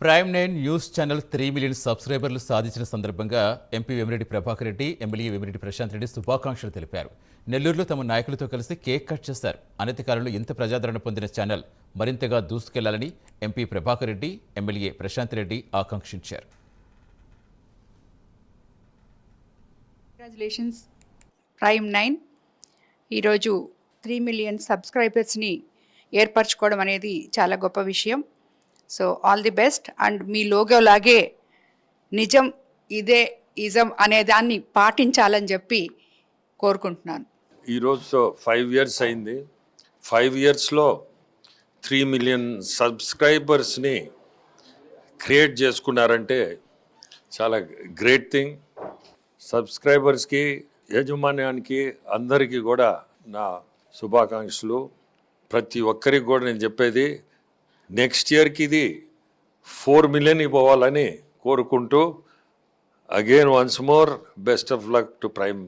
ప్రైమ్9 news channel 3 million సబ్స్క్రైబర్లు సాధించిన సందర్భంగా ఎంపీ వేమిరెడ్డి ప్రభాకర్ రెడ్డి, ఎమ్మెల్యే వేమిరెడ్డి ప్రశాంత్ రెడ్డి శుభాకాంక్షలు తెలిపారు. నెల్లూరులో తమ నాయకులతో కలిసి కేక్ కట్ చేశారు. అనతి కాలంలో ఇంత ప్రజాదరణ పొందిన ఛానల్ మరింతగా దూసుకెళ్లాలని ఎంపీ ప్రభాకర్ రెడ్డి, ఎమ్మెల్యే ప్రశాంత్ రెడ్డి ఆకాంక్షించారు. కంగ్రాచులేషన్స్ ప్రైమ్9 ఈరోజు 3 మిలియన్ సబ్స్క్రైబర్స్ని ఏర్పరచుకోవడం అనేది చాలా గొప్ప విషయం. So all the best. And me logo లాగే నిజం ఇదే ఇజం అనే దాన్ని పాటించాలని చెప్పి కోరుకుంటున్నాను. ఈరోజు 5 ఇయర్స్ అయింది. 5 ఇయర్స్లో 3 మిలియన్ సబ్స్క్రైబర్స్ని క్రియేట్ చేసుకున్నారంటే చాలా గ్రేట్ థింగ్. సబ్స్క్రైబర్స్కి, యాజమాన్యానికి అందరికీ కూడా నా శుభాకాంక్షలు. ప్రతి ఒక్కరికి కూడా నేను చెప్పేది, నెక్స్ట్ ఇయర్కి ఇది 4 మిలియన్ పోవాలని కోరుకుంటూ, again once more best of luck to prime